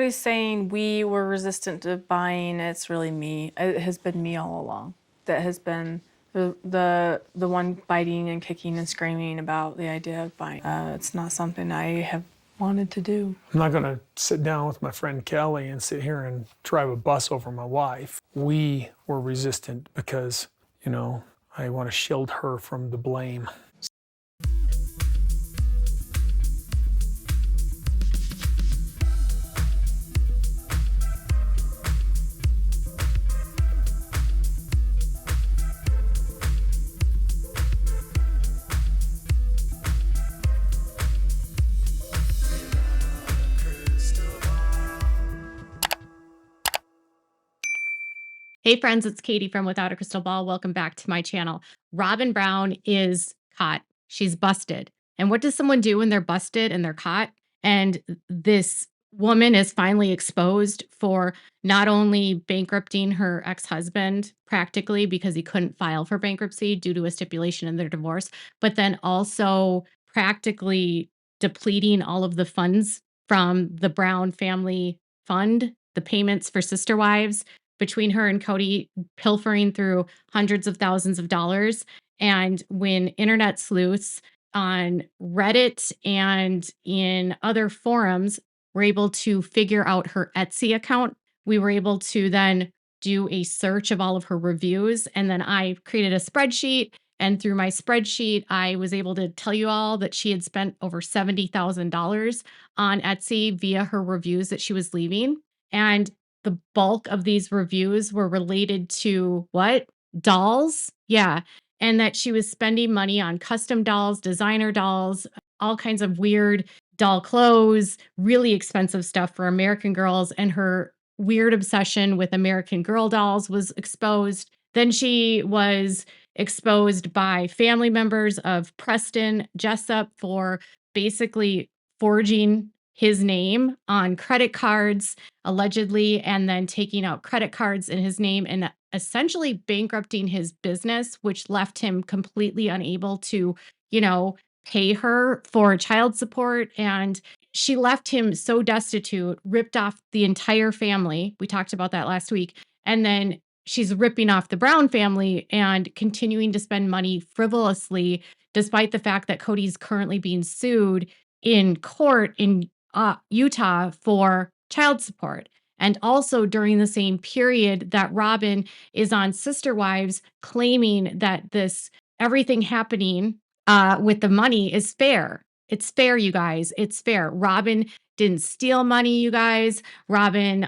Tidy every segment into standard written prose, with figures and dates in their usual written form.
He's saying we were resistant to buying. It's really me. It has been me all along. That has been the one biting and kicking and screaming about the idea of buying. It's not something I have wanted to do. I'm not going to sit down with my friend Kelly and sit here and drive a bus over my wife. We were resistant because, I want to shield her from the blame. Hey friends, it's Kody from Without a Crystal Ball. Welcome back to my channel. Robyn Brown is caught. She's busted. And what does someone do when they're busted and they're caught? And this woman is finally exposed for not only bankrupting her ex-husband practically because he couldn't file for bankruptcy due to a stipulation in their divorce, but then also practically depleting all of the funds from the Brown family fund, the payments for sister wives, between her and Kody, pilfering through hundreds of thousands of dollars. And when internet sleuths on Reddit and in other forums were able to figure out her Etsy account, we were able to then do a search of all of her reviews. And then I created a spreadsheet. And through my spreadsheet, I was able to tell you all that she had spent over $70,000 on Etsy via her reviews that she was leaving. And the bulk of these reviews were related to what? Dolls? Yeah. And that she was spending money on custom dolls, designer dolls, all kinds of weird doll clothes, really expensive stuff for American girls. And her weird obsession with American Girl dolls was exposed. Then she was exposed by family members of Preston Jessup for basically forging his name on credit cards, allegedly, and then taking out credit cards in his name and essentially bankrupting his business, which left him completely unable to, pay her for child support. And she left him so destitute, ripped off the entire family. We talked about that last week. And then she's ripping off the Brown family and continuing to spend money frivolously, despite the fact that Kody's currently being sued in court in Utah for child support. And also during the same period that Robyn is on Sister Wives claiming that this everything happening with the money is fair. It's fair, you guys. It's fair. Robyn didn't steal money, you guys. Robyn,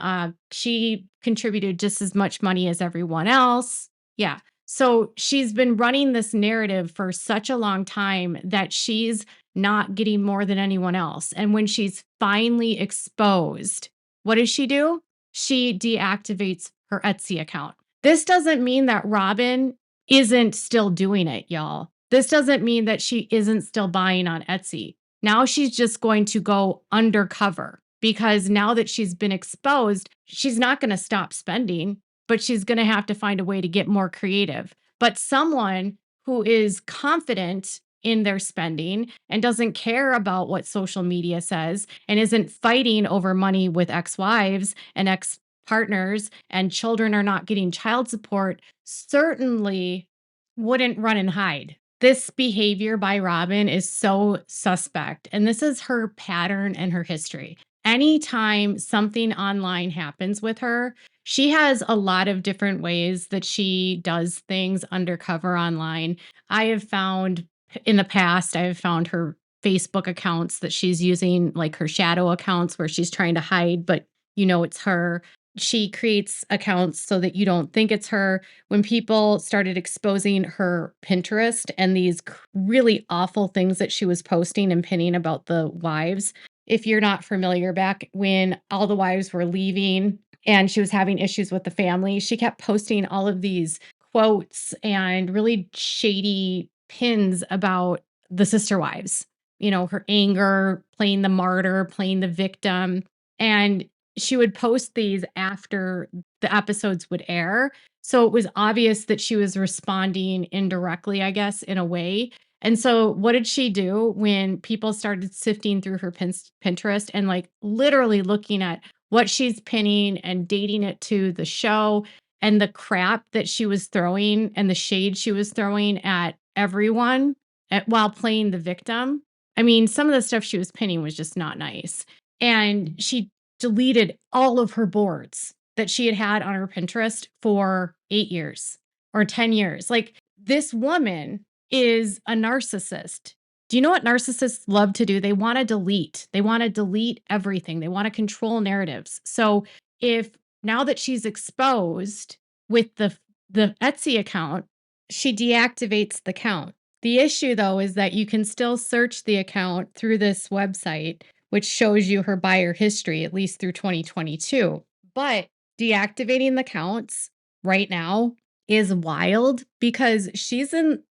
she contributed just as much money as everyone else. Yeah. So she's been running this narrative for such a long time that she's not getting more than anyone else. And when she's finally exposed, what does she do? She deactivates her Etsy account. This doesn't mean that Robyn isn't still doing it, y'all. This doesn't mean that she isn't still buying on Etsy. Now she's just going to go undercover because now that she's been exposed, she's not going to stop spending, but she's going to have to find a way to get more creative. But someone who is confident in their spending and doesn't care about what social media says and isn't fighting over money with ex-wives and ex-partners and children are not getting child support certainly wouldn't run and hide. This behavior by Robyn is so suspect, and this is her pattern and her history. Anytime something online happens with her, she has a lot of different ways that she does things undercover online. I have found in the past, I've found her Facebook accounts that she's using, like her shadow accounts where she's trying to hide, but it's her. She creates accounts so that you don't think it's her. When people started exposing her Pinterest and these really awful things that she was posting and pinning about the wives, if you're not familiar, back when all the wives were leaving and she was having issues with the family, she kept posting all of these quotes and really shady pins about the sister wives, her anger, playing the martyr, playing the victim. And she would post these after the episodes would air. So it was obvious that she was responding indirectly, I guess, in a way. And so what did she do when people started sifting through her Pinterest and like literally looking at what she's pinning and dating it to the show and the crap that she was throwing and the shade she was throwing at everyone while playing the victim. I mean, some of the stuff she was pinning was just not nice. And she deleted all of her boards that she had had on her Pinterest for 8 years or 10 years. Like, this woman is a narcissist. Do you know what narcissists love to do? They want to delete. They want to delete everything. They want to control narratives. So if now that she's exposed with the Etsy account, she deactivates the account. The issue though is that you can still search the account through this website, which shows you her buyer history at least through 2022. But deactivating the accounts right now is wild because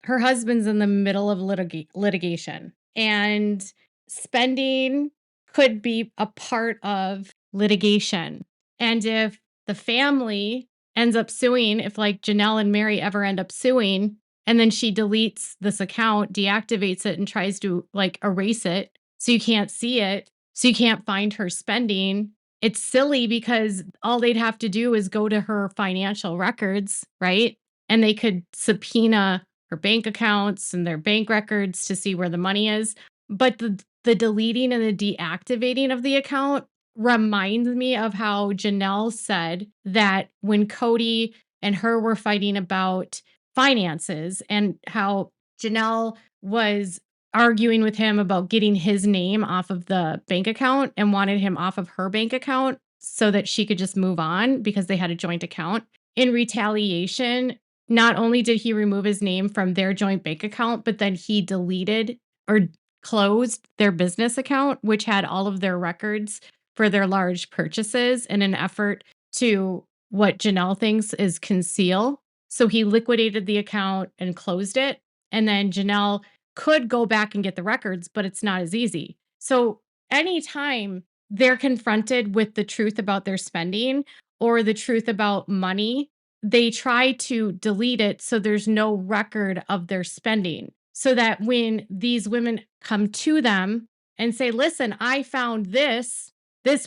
her husband's in the middle of litigation, and spending could be a part of litigation. And if the family ends up suing, if like Janelle and Mary ever end up suing, and then she deletes this account, deactivates it, and tries to like erase it so you can't see it, so you can't find her spending, it's silly because all they'd have to do is go to her financial records, right? And they could subpoena her bank accounts and their bank records to see where the money is. But the deleting and the deactivating of the account reminds me of how Janelle said that when Kody and her were fighting about finances and how Janelle was arguing with him about getting his name off of the bank account and wanted him off of her bank account so that she could just move on because they had a joint account. In retaliation, not only did he remove his name from their joint bank account, but then he deleted or closed their business account, which had all of their records for their large purchases in an effort to, what Janelle thinks is, conceal. So he liquidated the account and closed it. And then Janelle could go back and get the records, but it's not as easy. So anytime they're confronted with the truth about their spending or the truth about money, they try to delete it so there's no record of their spending. So that when these women come to them and say, listen, I found this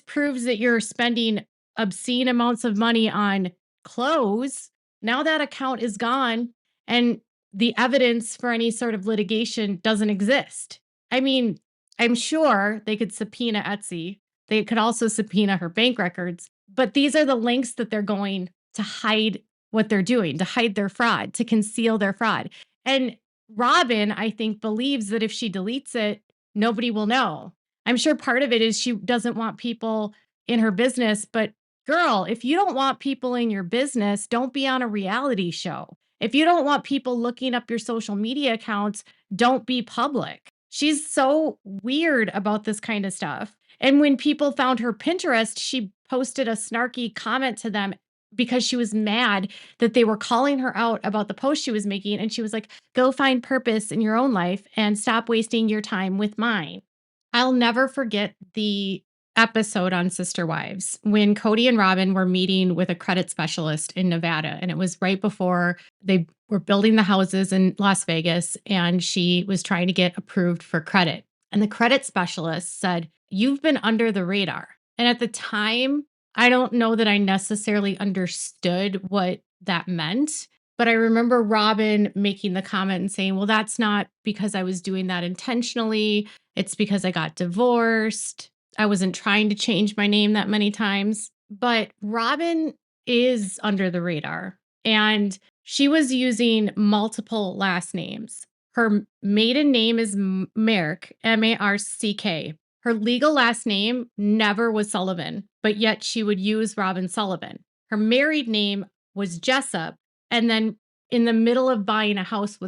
proves that you're spending obscene amounts of money on clothes. Now that account is gone and the evidence for any sort of litigation doesn't exist. I mean, I'm sure they could subpoena Etsy. They could also subpoena her bank records, but these are the lengths that they're going to hide what they're doing, to hide their fraud, to conceal their fraud. And Robyn, I think, believes that if she deletes it, nobody will know. I'm sure part of it is she doesn't want people in her business, but girl, if you don't want people in your business, don't be on a reality show. If you don't want people looking up your social media accounts, don't be public. She's so weird about this kind of stuff. And when people found her Pinterest, she posted a snarky comment to them because she was mad that they were calling her out about the post she was making. And she was like, go find purpose in your own life and stop wasting your time with mine. I'll never forget the episode on Sister Wives when Kody and Robyn were meeting with a credit specialist in Nevada. And it was right before they were building the houses in Las Vegas. And she was trying to get approved for credit. And the credit specialist said, you've been under the radar. And at the time, I don't know that I necessarily understood what that meant. But I remember Robyn making the comment and saying, well, that's not because I was doing that intentionally. It's because I got divorced. I wasn't trying to change my name that many times. But Robyn is under the radar. And she was using multiple last names. Her maiden name is Mark, M-A-R-C-K. Her legal last name never was Sullivan, but yet she would use Robyn Sullivan. Her married name was Jessup. And then in the middle of buying a house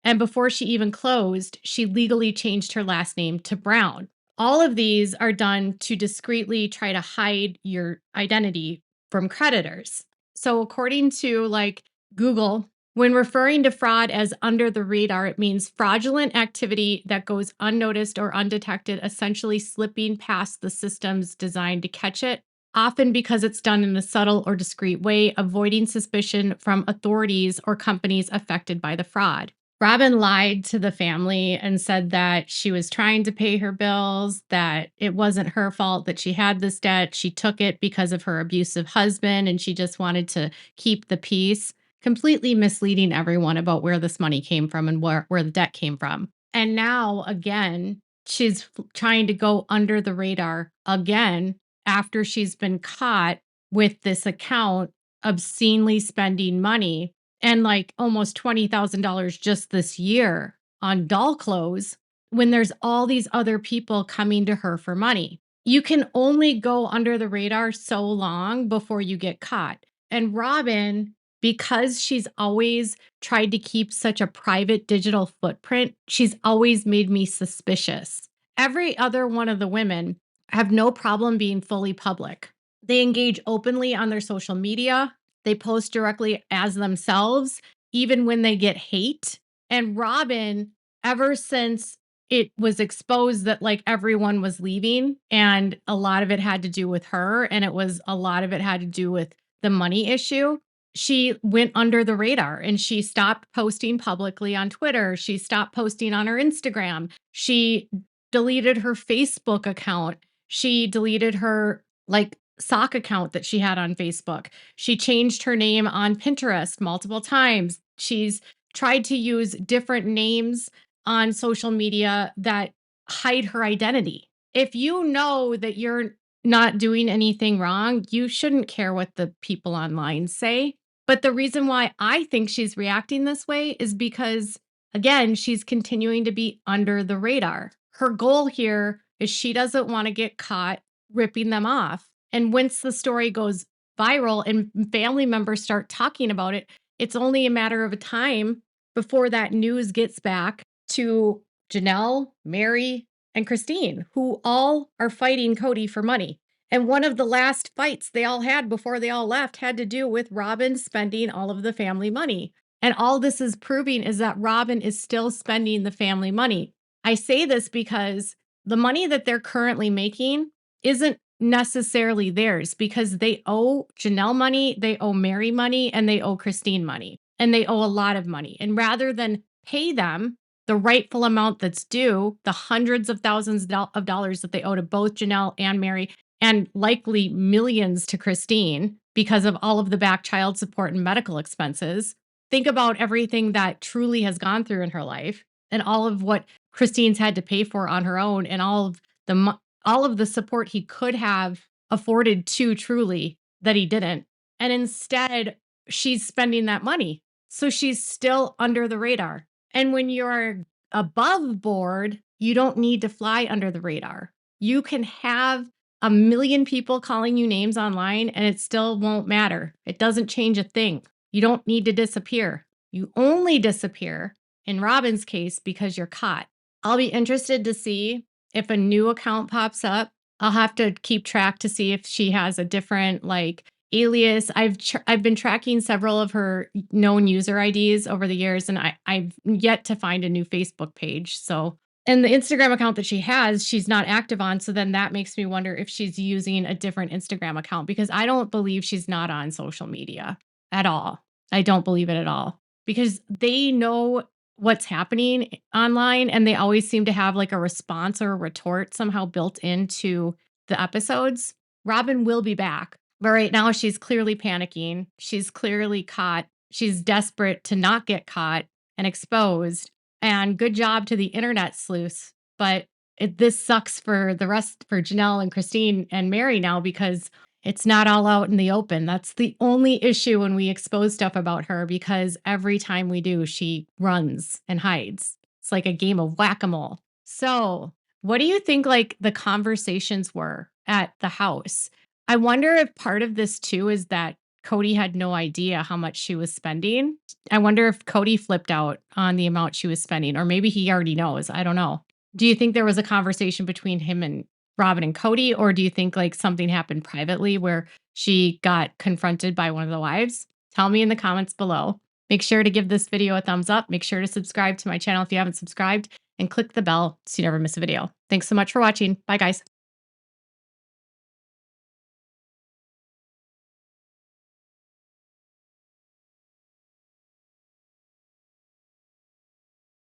and before she even closed, she legally changed her last name to Brown. All of these are done to discreetly try to hide your identity from creditors. So according to like Google, when referring to fraud as under the radar, it means fraudulent activity that goes unnoticed or undetected, essentially slipping past the systems designed to catch it, often because it's done in a subtle or discreet way, avoiding suspicion from authorities or companies affected by the fraud. Robyn lied to the family and said that she was trying to pay her bills, that it wasn't her fault that she had this debt. She took it because of her abusive husband and she just wanted to keep the peace, completely misleading everyone about where this money came from and where the debt came from. And now, again, she's trying to go under the radar again after she's been caught with this account obscenely spending money and like almost $20,000 just this year on doll clothes when there's all these other people coming to her for money. You can only go under the radar so long before you get caught. And Robyn, because she's always tried to keep such a private digital footprint, she's always made me suspicious. Every other one of the women have no problem being fully public. They engage openly on their social media. They post directly as themselves, even when they get hate. And Robyn, ever since it was exposed that like everyone was leaving and a lot of it had to do with her and a lot of it had to do with the money issue, she went under the radar and she stopped posting publicly on Twitter. She stopped posting on her Instagram. She deleted her Facebook account. She deleted her like sock account that she had on Facebook. She changed her name on Pinterest multiple times. She's tried to use different names on social media that hide her identity. If you know that you're not doing anything wrong, you shouldn't care what the people online say. But the reason why I think she's reacting this way is because, again, she's continuing to be under the radar. Her goal here is she doesn't want to get caught ripping them off. And once the story goes viral and family members start talking about it, it's only a matter of a time before that news gets back to Janelle, Mary, and Christine, who all are fighting Kody for money. And one of the last fights they all had before they all left had to do with Robyn spending all of the family money. And all this is proving is that Robyn is still spending the family money. I say this because the money that they're currently making isn't necessarily theirs because they owe Janelle money, they owe Mary money, and they owe Christine money. And they owe a lot of money. And rather than pay them the rightful amount that's due, the hundreds of thousands of dollars that they owe to both Janelle and Mary, and likely millions to Christine because of all of the back child support and medical expenses. Think about everything that truly has gone through in her life and all of what Christine's had to pay for on her own and all of the support he could have afforded to Truly that he didn't. And instead, she's spending that money. So she's still under the radar. And when you're above board, you don't need to fly under the radar. You can have a million people calling you names online and it still won't matter. It doesn't change a thing. You don't need to disappear. You only disappear in Robyn's case because you're caught. I'll be interested to see if a new account pops up. I'll have to keep track to see if she has a different like alias. I've been tracking several of her known user IDs over the years, and I've yet to find a new Facebook page. So, and the Instagram account that she has, she's not active on. So then that makes me wonder if she's using a different Instagram account because I don't believe she's not on social media at all. I don't believe it at all because they know what's happening online and they always seem to have like a response or a retort somehow built into the episodes. Robyn will be back, but right now she's clearly panicking. She's clearly caught. She's desperate to not get caught and exposed. And good job to the internet sleuths. But this sucks for for Janelle and Christine and Mary now because it's not all out in the open. That's the only issue when we expose stuff about her because every time we do, she runs and hides. It's like a game of whack-a-mole. So, what do you think like the conversations were at the house? I wonder if part of this too is that Kody had no idea how much she was spending. I wonder if Kody flipped out on the amount she was spending, or maybe he already knows. I don't know. Do you think there was a conversation between him and Robyn and Kody, or do you think like something happened privately where she got confronted by one of the wives? Tell me in the comments below. Make sure to give this video a thumbs up. Make sure to subscribe to my channel if you haven't subscribed and click the bell so you never miss a video. Thanks so much for watching. Bye guys.